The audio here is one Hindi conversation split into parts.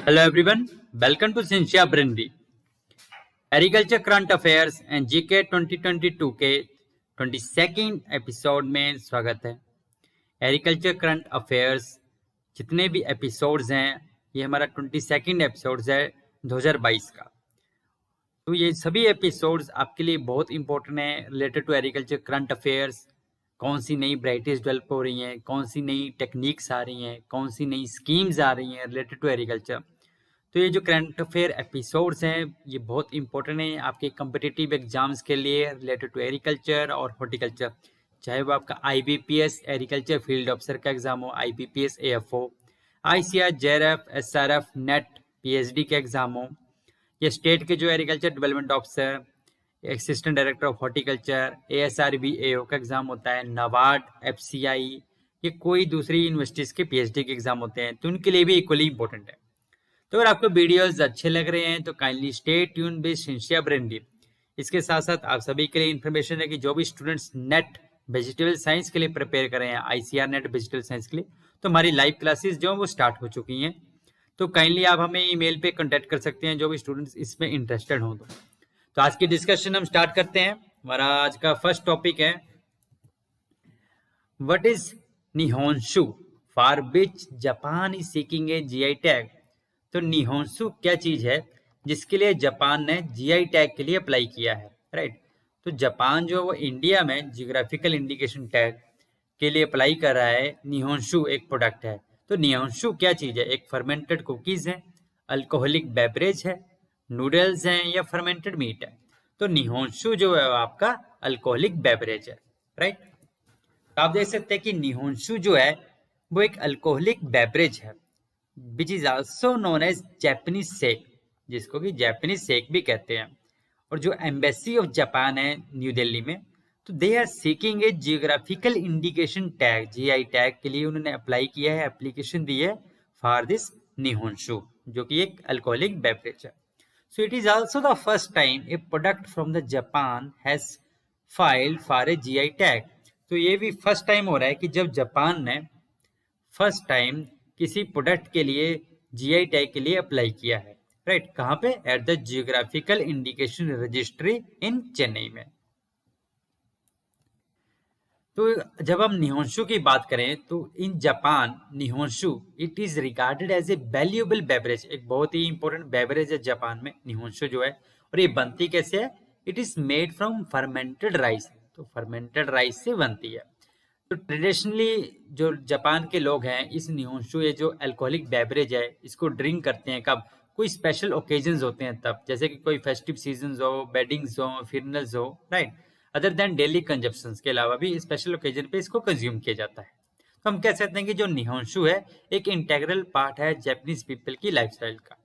Hello everyone, welcome to Sinsha Brindi. Agriculture current affairs and GK 2022 के 22nd एपिसोड में स्वागत है। एग्रीकल्चर करंट अफेयर्स जितने भी एपिसोड्स हैं ये हमारा 22nd एपिसोड्स है 2022 का। तो ये सभी एपिसोड्स आपके लिए बहुत इंपॉर्टेंट है related to agriculture current affairs. कौन सी नई वैराइटीज डेवलप हो रही हैं, कौन सी नई टेक्निक्स आ रही हैं, कौन सी नई स्कीम्स आ रही हैं रिलेटेड टू एग्रीकल्चर। तो ये जो करंट अफेयर एपिसोड्स हैं ये बहुत इंपॉर्टेंट है आपके कम्पिटिटिव एग्जाम्स के लिए रिलेटेड टू एग्रीकल्चर और हॉर्टिकल्चर। चाहे वो आपका IBPS एग्रीकल्चर फील्ड ऑफिसर का एग्जाम हो, IBPS AFO, ICAR JRF SRF net PhD के एग्जाम हो, या स्टेट के जो agriculture development officer, assistant director of horticulture ASRB AO का एग्जाम होता है, नाबार्ड FCI, ये कोई दूसरी यूनिवर्सिटीज के PhD के एग्जाम होते हैं, तो उनके लिए भी इक्वली इंपॉर्टेंट है। तो अगर आपको वीडियोस अच्छे लग रहे हैं तो काइंडली स्टे ट्यून विद सिंसिया ब्रेंडी। इसके साथ साथ आप सभी के लिए इन्फॉर्मेशन है कि जो भी स्टूडेंट्स नेट वेजिटेबल साइंस के लिए प्रिपेयर कर रहे हैं, ICAR नेट वेजिटेबल साइंस के लिए, तो हमारी लाइव क्लासेस जो वो स्टार्ट हो चुकी हैं। तो काइंडली आप हमें ईमेल पे कांटेक्ट कर सकते हैं जो भी स्टूडेंट्स इसमें इंटरेस्टेड हों। तो आज की डिस्कशन हम स्टार्ट करते हैं। हमारा आज का फर्स्ट टॉपिक है what is nihonshu for which Japan is seeking a GI tag. तो निहोंशु क्या चीज है जिसके लिए जापान ने GI टैग के लिए अप्लाई किया है, राइट। तो जापान जो वो इंडिया में जियोग्राफिकल इंडिकेशन टैग के लिए अप्लाई कर रहा है। निहोंशु एक प्रोडक्ट है। तो निहोंशु क्या चीज है? एक फर्मेंटेड कुकीज है, अल्कोहलिक बेवरेज है, नूडल्स हैं या फर्मेंटेड मीट है। तो निहोंशु जो है आपका अल्कोहलिक बेवरेज है, राइट। तो आप देख सकते हैं कि निहोंशु जो है वो एक अल्कोहलिक बेवरेज है which is also known as Japanese sake, जिसको कि जैपनीज सेक भी कहते हैं। और जो एम्बेसी ऑफ जापान है न्यू दिल्ली में, तो they are seeking a geographical indication tag, GI tag के लिए उन्होंने अप्लाई किया है, एप्लीकेशन दी है फॉर दिस निहोंशु जो कि एक अल्कोहलिक बेवरेज है। So it is also the first time A product from the Japan has filed for a GI tag. तो ये भी फर्स्ट टाइम हो रहा है कि जब जापान ने फर्स्ट टाइम किसी प्रोडक्ट के लिए GI टैग के लिए अप्लाई किया है, राइट। कहां पे? At the geographical indication registry in Chennai में। तो जब हम निहोंशु की बात करें तो in Japan nihonshu it is regarded as a valuable beverage, एक बहुत ही इंपॉर्टेंट बेवरेज है जापान में निहोंशु जो है। और ये बनती कैसे है? It is made from fermented rice. तो फर्मेंटेड राइस से बनती है। तो ट्रेडिशनली जो जापान के लोग हैं इस निहोंशु, ये जो अल्कोहलिक बेवरेज है, इसको ड्रिंक करते हैं कब? कोई स्पेशल ओकेजन्स होते हैं तब, जैसे कि कोई फेस्टिव सीजन हो, वेडिंग्स हो, फिनल्स हो, right. Other than daily consumption के अलावा भी स्पेशल ओकेजन पे इसको कंज्यूम किया जाता है। तो हम कह सकते हैं कि जो निहोंशु है एक इंटेग्रल पार्ट है जापानीज पीपल की लाइफस्टाइल का।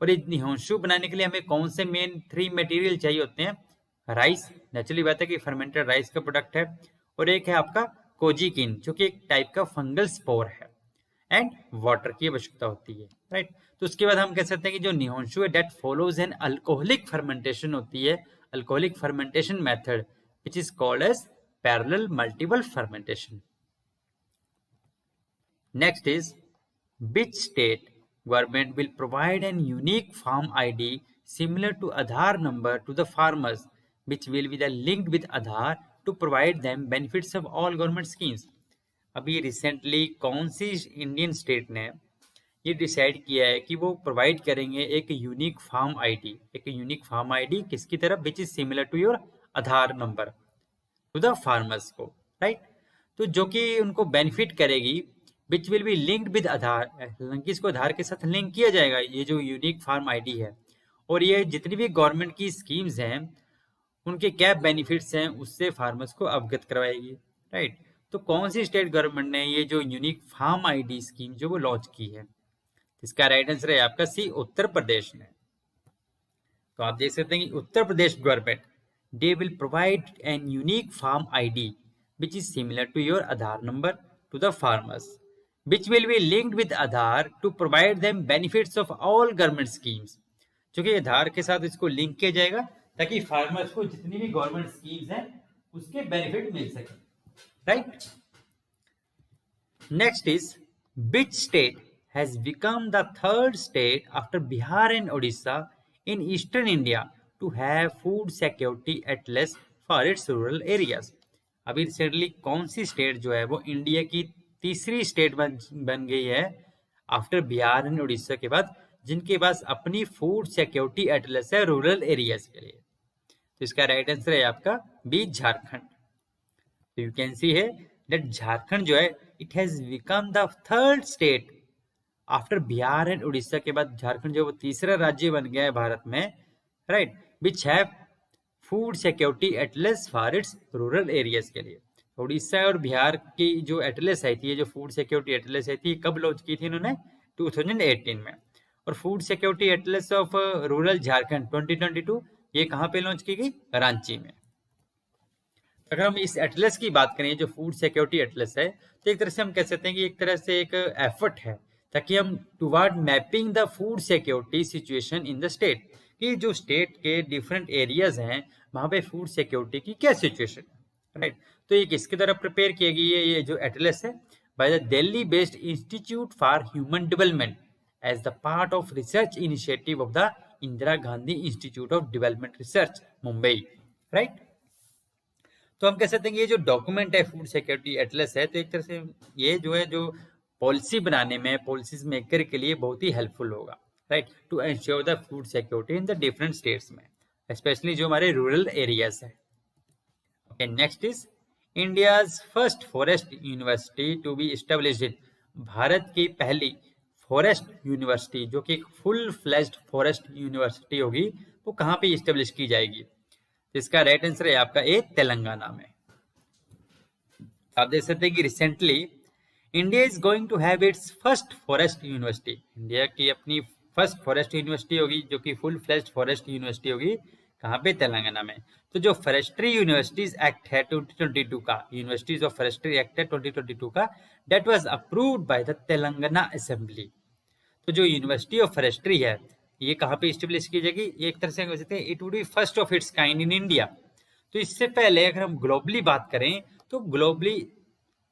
और ये निहोंशु बनाने के लिए हमें कौन से मेन 3 मटेरियल चाहिए होते हैं? राइस, नेचुरली बात है कि फर्मेंटेड राइस का प्रोडक्ट है, और एक है आपका कोजिकिन जो कि एक टाइप का फंगल स्पोर है, एंड वाटर की आवश्यकता होती है, राइट। तो उसके बाद हम कह सकते हैं कि जो निहोंशु है that follows an alcoholic fermentation होती है, alcoholic fermentation method which is called as parallel multiple fermentation. Next is which state government will provide an unique farm ID similar to Aadhaar number to the farmers, which will be the linked with Aadhaar to provide them benefits of all government schemes। अभी रिसेंटली कौन सी इंडियन स्टेट ने ये डिसाइड किया है कि वो प्रोवाइड करेंगे एक यूनिक फार्म आईडी, एक यूनिक फार्म आईडी किसकी तरफ? Which is similar to your Aadhaar number to the farmers को, राइट। तो जो कि उनको बेनिफिट करेगी, which will be linked with Aadhaar, हालांकि इसको आधार के साथ लिंक किया जाएगा ये जो यूनिक फार्म आईडी है। और ये जितनी भी गवर्नमेंट की स्कीम्स हैं उनके क्या बेनिफिट्स हैं उससे फार्मर्स को अवगत करवाएगी, राइट। तो कौन सी स्टेट गवर्नमेंट ने ये जो यूनिक फार्म आईडी स्कीम जो वो लॉन्च की है? इसका राइट आंसर है आपका सी, उत्तर प्रदेश ने। तो आप देख सकते हैं कि Uttar Pradesh government they will provide an unique farm ID which is similar to your Aadhaar number to the farmers, which will be linked with Aadhaar to provide them benefits of all government schemes। जो कि आधार के साथ इसको लिंक किया जाएगा ताकि फार्मर्स को जितनी भी गवर्नमेंट स्कीम्स हैं उसके बेनिफिट मिल सके, right. Next is which state has become the third state after Bihar and Odisha in eastern India to have food security at less for its rural areas. अभी रिसेंटली कौन सी स्टेट जो है वो इंडिया की तीसरी स्टेट बन गई है आफ्टर बिहार एंड उड़ीसा के बाद, जिनके पास अपनी फूड सिक्योरिटी एटलस है रूरल एरियाज के लिए? तो इसका राइट आंसर है आपका बी, झारखंड। तो यू कैन सी है दैट झारखंड जो है it has become the third state after Bihar and Orissa के बाद झारखंड जो वो तीसरा राज्य बन गया है भारत में, right, which have food security Atlas for its rural areas के लिए। उड़ीसा और बिहार की जो एटलस आई थी, जो फूड सिक्योरिटी एटलस आई थी, कब लॉन्च की थी इन्होंने? 2018 में। और food security Atlas of rural Jharkhand 2022 ये कहाँ पे लॉन्च की गई? रांची में। अगर हम इस एटलस की बात करें, जो फूड सिक्योरिटी एटलस है, तो एक तरह से हम कह सकते हैं कि एक तरह से एक एफर्ट है ताकि हम toward mapping the food security situation in the state, कि जो स्टेट के डिफरेंट एरियाज हैं वहां पे फूड सिक्योरिटी की क्या सिचुएशन है, राइट। तो ये किसके द्वारा प्रिपेयर की गई है ये जो एटलस है? By the Delhi based institute for human development as the part of research initiative of the Indira Gandhi institute of development research, Mumbai, right. तो हम कह सकते हैं कि ये जो डॉक्यूमेंट है फूड सिक्योरिटी एटलस है, तो एक तरह से ये जो है जो पॉलिसी बनाने में, पॉलिसीज मेकर के लिए बहुत ही हेल्पफुल होगा, right, to ensure the food security in the different states में, स्पेशली जो हमारे रूरल एरियाज है। Okay, next is India's first forest university to be established. Bharat की पहली फॉरेस्ट यूनिवर्सिटी जो कि एक फुल फ्लेज्ड फॉरेस्ट यूनिवर्सिटी होगी, वो कहाँ पे एस्टेब्लिश की जाएगी? इसका राइट आंसर है आपका ए, तेलंगाना में। आप देख सकते हैं कि recently India is going to have its first forest university. India की अपनी फर्स्ट फॉरेस्ट यूनिवर्सिटी होगी जो कि फुल फ्लेज्ड फॉरेस्ट यूनिवर्सिटी होगी, कहाँ पे? तेलंगाना में। तो जो फॉरेस्ट्री यूनिवर्सिटीज एक्ट है 2022 का, यूनिवर्सिटीज ऑफ फॉरेस्ट्री एक्ट है 2022 का, that was approved by the Telangana assembly. तो जो यूनिवर्सिटी ऑफ फॉरेस्ट्री है ये कहाँ पे एस्टेब्लिश की जाएगी? ये एक तरह से कह सकते हैं it would be first of its kind in India. तो इससे पहले अगर हम ग्लोबली बात करें तो ग्लोबली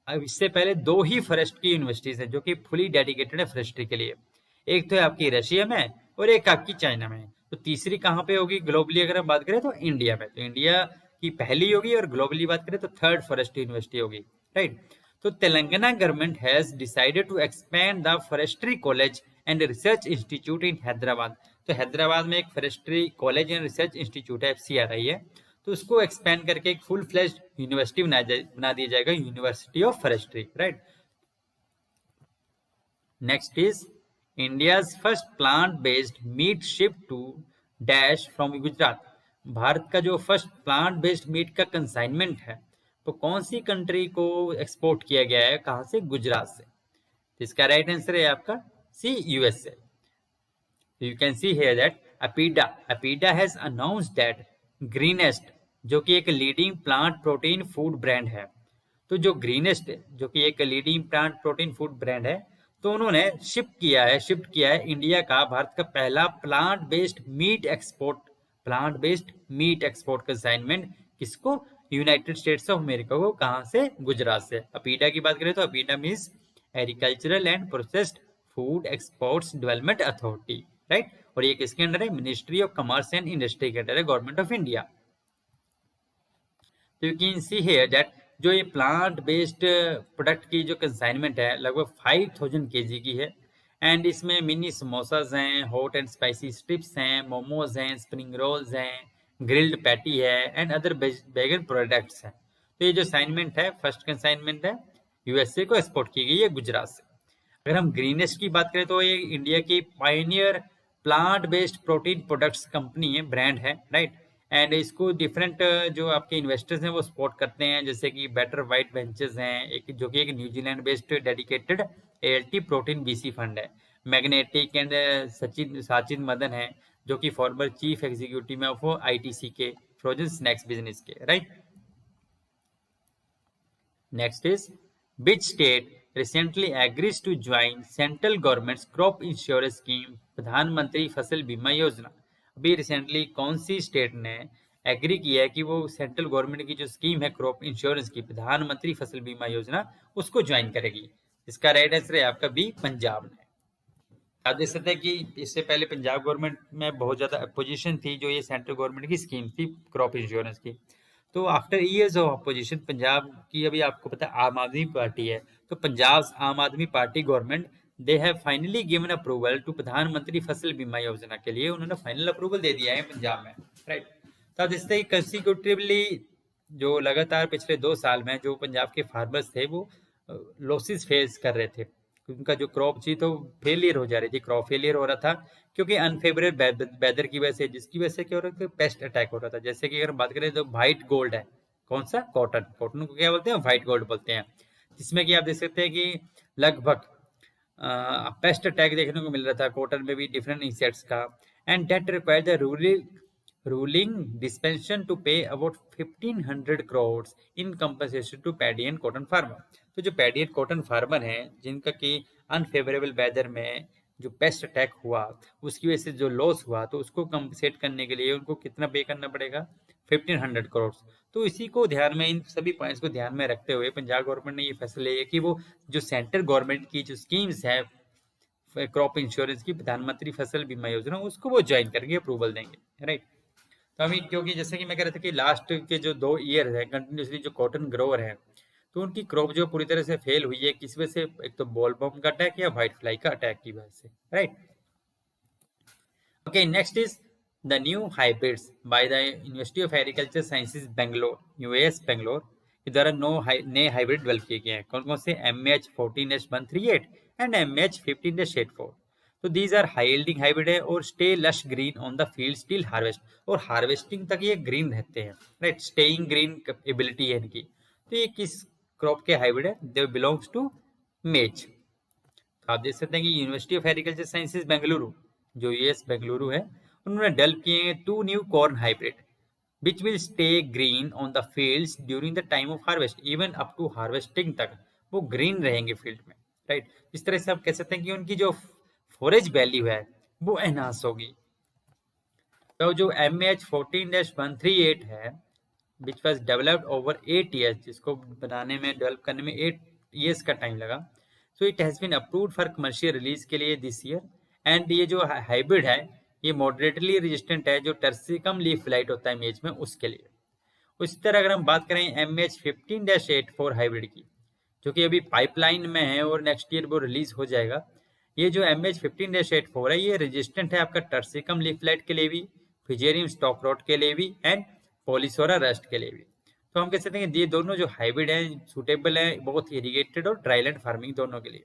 इससे पहले दो ही फॉरेस्ट की यूनिवर्सिटीज हैं जो कि फुली डेडिकेटेड है फॉरेस्ट्री के लिए। एक तो है आपकी रशिया में और एक आपकी चाइना में। तो तीसरी कहाँ पे होगी ग्लोबली अगर हम बात करें? तो इंडिया में। तो इंडिया की पहली होगी और ग्लोबली बात करें तो थर्ड फॉरेस्ट यूनिवर्सिटी होगी, राइट। तो Telangana government has decided to expand the forestry college and research institute in Hyderabad. तो हैदराबाद में एक forestry college and research institute है, FCRI है, तो उसको एक्सपेंड करके एक फुल फ्लेज्ड यूनिवर्सिटी बना दिया जाएगा, university of forestry, right. Next is India's first plant based meat ship to dash from Gujarat. Bharat का जो फर्स्ट प्लांट बेस्ड मीट का कंसाइनमेंट है तो कौन सी कंट्री को एक्सपोर्ट किया गया है? कहां से? गुजरात से। तो इसका राइट आंसर है आपका सी, USA। You can see here that Apida has announced that Greenest जो कि एक leading plant protein food brand है, तो जो ग्रीनेस्ट जो कि एक leading plant protein food brand है, तो उन्होंने शिफ्ट किया है इंडिया का भारत का पहला plant based meet export consignment किसको? यूनाइटेड स्टेट्स ऑफ अमेरिका को। कहां से? गुजरात से। अपीडा की बात करें तो APEDA means agricultural and processed food exports development authority, right. और ये किसके अंडर है? Ministry of commerce and industry के अंडर है, गवर्नमेंट ऑफ इंडिया। तो you can see here that जो ये प्लांट बेस्ड प्रोडक्ट की जो कंसाइनमेंट है लगभग 5000 kg की है, एंड इसमें मिनी समोसाज हैं, हॉट एंड स्पाइसी स्ट्रिप्स हैं, मोमोज हैं, स्प्रिंग रोल्स हैं, ग्रिल्ड पैटी है एंड अदर वेगन प्रोडक्ट्स हैं। तो ये जो असाइनमेंट है, फर्स्ट कंसाइनमेंट है, USA को एक्सपोर्ट की गई है गुजरात से। अगर हम ग्रीनेस्ट की बात करें तो ये इंडिया की Pioneer plant based protein products company है, ब्रांड है, राइट। एंड इसको डिफरेंट जो आपके इन्वेस्टर्स हैं वो सपोर्ट करते हैं, जैसे कि बेटर वाइट वेंचर्स हैं, एक जो कि एक New Zealand based dedicated ALT protein VC fund है, मैग्नेटिक एंड साचिन मदन है जो कि former chief executive of ITC के फ्रोजन स्नैक्स बिजनेस के, right. Next is which state recently agrees to join central governments crop insurance scheme, प्रधानमंत्री फसल बीमा योजना। अभी रिसेंटली कौन सी स्टेट ने एग्री किया है कि वो सेंट्रल गवर्नमेंट की जो स्कीम है क्रॉप इंश्योरेंस की, प्रधानमंत्री फसल बीमा योजना, उसको ज्वाइन करेगी? इसका राइट आंसर है आपका बी, पंजाब ने। आप देख सकते हैं कि इससे पहले पंजाब गवर्नमेंट में बहुत ज़्यादा अपोजिशन थी जो ये सेंट्रल गवर्नमेंट की स्कीम थी क्रॉप इंश्योरेंस की। तो after years of opposition Punjab की अभी आपको पता है आम आदमी पार्टी है, तो Punjab Aam Aadmi Party government they have finally given approval to Pradhan Mantri Fasal बीमा योजना के लिए उन्होंने फाइनल अप्रूवल दे दिया है पंजाब में, राइट। तो आप देखते हैं कंसिक्यूटिवली जो लगातार पिछले 2 साल में जो पंजाब के फार्मर्स थे वो लॉसेस फेस कर रहे थे। उनका जो क्रॉप थी तो फेलियर हो जा रही थी, क्रॉप फेलियर हो रहा था क्योंकि अनफेवरेबल वेदर की वजह से, जिसकी वजह से क्या हो रहा था, पेस्ट अटैक हो रहा था। जैसे कि अगर बात करें तो व्हाइट गोल्ड है, कौन सा, कॉटन, कॉटन को क्या बोलते हैं, व्हाइट गोल्ड बोलते हैं, जिसमें कि आप देख सकते हैं कि लगभग पेस्ट अटैक देखने को मिल रहा था कॉटन में भी, डिफरेंट इंसेक्ट्स का। And that require the ruling dispensation to pay about 1500 crores in compensation to paddy and cotton farmer. तो जो पैडी एंड कॉटन फार्मर हैं जिनका कि अनफेवरेबल वेदर में जो पेस्ट अटैक हुआ उसकी वजह से जो लॉस हुआ, तो उसको कंपनसेट करने के लिए उनको कितना पे करना पड़ेगा, 1500 crores। तो इसी को ध्यान में, इन सभी पॉइंट्स को ध्यान में रखते हुए पंजाब गवर्नमेंट ने ये फैसला लिया कि वो जो सेंट्रल गवर्नमेंट की जो स्कीम्स है क्रॉप इंश्योरेंस की, प्रधानमंत्री फसल बीमा योजना, उसको वो ज्वाइन करेंगे, अप्रूवल देंगे, राइट। तो अभी क्योंकि जैसे कि मैं कह रहा था कि लास्ट के जो 2 ईयर है कंटिन्यूसली जो कॉटन ग्रोवर है तो उनकी क्रॉप जो पूरी तरह से फेल हुई है, किस वजह से, एक तो बॉल बम का अटैक या व्हाइट फ्लाई का अटैक की वजह से, right. Okay, next is the new hybrids by the university of agriculture sciences Bangalore, US Bangalore के द्वारा नए हाइब्रिड डेवलप किए गए हैं। कौन कौन से, MH14-138 एंड MH15-84। तो these are high yielding hybrid है और stay lush green on the field still harvest, और हार्वेस्टिंग तक ये ग्रीन रहते हैं, राइट, स्टेइंग ग्रीन एबिलिटी है इनकी। तो ये किस क्रॉप के हाइब्रिड है, दे बिलोंग्स टू मेज। तो आप देख सकते हैं कि university of agriculture sciences Bengaluru, जो यूएस बेंगलुरु है, उन्होंने डेवलप किए हैं 2 new corn hybrid which will stay green on the fields during the time of harvest, even up to harvesting तक वो ग्रीन रहेंगे फील्ड में, राइट। इस तरह से आप कह सकते हैं कि उनकी जो फोरेज वैल्यू है वो एनहांस होगी। तो जो MH14-138 है which was developed over 8 years, जिसको बनाने में, डेवलप करने में 8 years का टाइम लगा, so it has been approved for commercial release के लिए दिस ईयर। एंड ये जो हाइब्रिड है ये मॉडरेटली रेजिस्टेंट है, जो टर्सिकम लीफ फ्लाइट होता है मेज में, उसके लिए। उसी तरह अगर हम बात करें MH15-84 हाइब्रिड की, जो कि अभी पाइपलाइन में है और नेक्स्ट ईयर वो रिलीज हो जाएगा, ये जो MH15-84 है ये रेजिस्टेंट है आपका टर्सिकम लीफ फ्लाइट के लिए भी, फिजेरियम स्टॉक रॉट के लिए भी, एंड पॉलिसोरा रस्ट के लिए भी। तो हम कह सकते हैं कि ये दोनों जो हाइब्रिड हैं सुटेबल है बहुत इरीगेटेड और ड्राईलैंड फार्मिंग दोनों के लिए।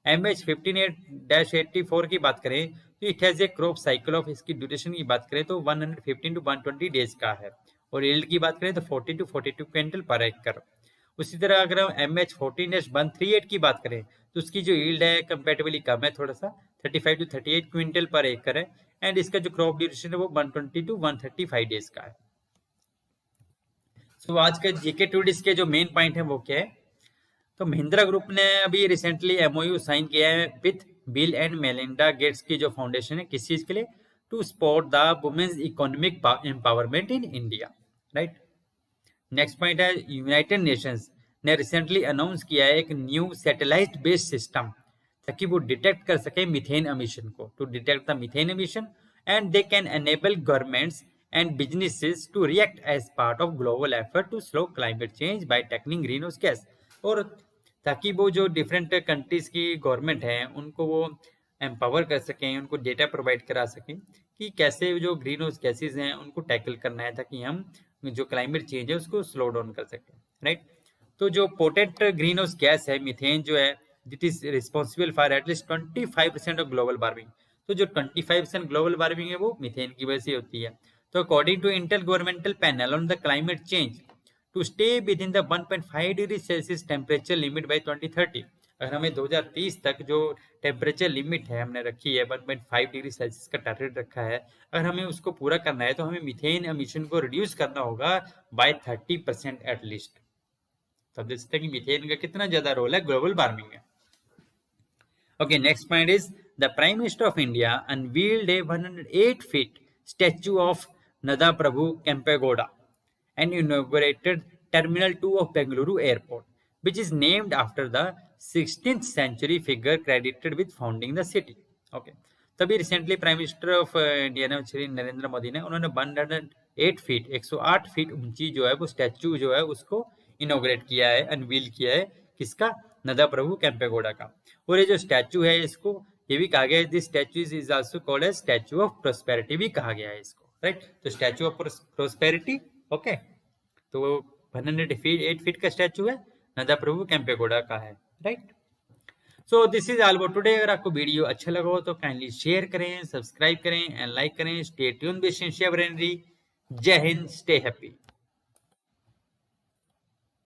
MH15-84 की बात करें तो it has a crop cycle of, इसकी ड्यूरेशन की बात करें तो 115 to 120 डेज का है, और यील्ड की बात करें तो 40 to 42 क्विंटल पर एकड़। उसी तरह अगर हम MH14-138 की बात करें तो उसकी जो यील्ड है कंपेरेटिवली कम है थोड़ा सा, 35 to 38 क्विंटल पर एकड़ है, एंड इसका जो क्रॉप ड्यूरेशन है वो 120 to 135 डेज का है। सो आज का जीके टूडिस के जो मेन पॉइंट है वो क्या है, तो महिंद्रा ग्रुप ने अभी रिसेंटली MOU साइन किया है with Bill and Melinda Gates की जो फाउंडेशन है, किस चीज के लिए, to support the women's economic empowerment in India, right. Next point है, यूनाइटेड नेशंस ने रिसेंटली अनाउंस किया है एक न्यू सैटेलाइट बेस्ड सिस्टम ताकि वो डिटेक्ट कर सके मीथेन एमिशन को, to detect the methane emission, and they can enable governments and businesses to react as part of global effort to slow climate change by tackling greenhouse gas, और ताकि वो जो डिफरेंट कंट्रीज की गवर्नमेंट है उनको वो एम्पावर कर सकें, उनको डेटा प्रोवाइड करा सकें कि कैसे जो ग्रीन हाउस गैसेज हैं उनको टैकल करना है ताकि हम जो क्लाइमेट चेंज है उसको स्लो डाउन कर सकें, राइट। तो जो पोटेंट ग्रीन हाउस गैस है मीथेन जो है, it is responsible for at least 25% of global warming. तो जो 25% ग्लोबल वार्मिंग है वो मीथेन की वजह से होती है। तो according to intergovernmental panel on the climate change to stay within the 1.5 degree Celsius temperature limit by 2030, अगर हमें 2030 तक जो टेम्परेचर लिमिट है हमने रखी है 1.5 डिग्री सेल्सियस का टारगेट रखा है, अगर हमें उसको पूरा करना है तो हमें मीथेन एमिशन को रिड्यूस करना होगा बाय 30% एटलीस्ट। तो देख सकते हैं कि मीथेन का कितना ज्यादा रोल है ग्लोबल वार्मिंग में। Okay, next point is the Prime Minister of India unveiled a 108 feet statue of Nada Prabhu Kempegowda and inaugurated Terminal 2 of Bengaluru Airport, which is named after the 16th century figure credited with founding the city. Okay. तभी recently prime minister of India Shri Narendra Modi ने उन्होंने 108 फीट 108 फीट ऊंची जो है वो स्टैचू जो है उसको इनोग्रेट किया है, अनवील किया है। किसका? नदा प्रभु केम्पेगौड़ा का। और ये जो स्टैचू है इसको ये भी कहा गया है, this statue is also called as statue of prosperity भी कहा गया है इसको, राइट। तो स्टैचू ऑफ प्रोस्पेरिटी, ओके। तो 108 फीट का स्टैचू है, नदा प्रभु केम्पेगौड़ा का है, right. So this is all about today. अगर आपको वीडियो अच्छा लगा हो तो काइंडली शेयर करें, सब्सक्राइब करें एंड लाइक करें। Stay tune with Shinchiya Brainery. जय हिंद, स्टे हैप्पी।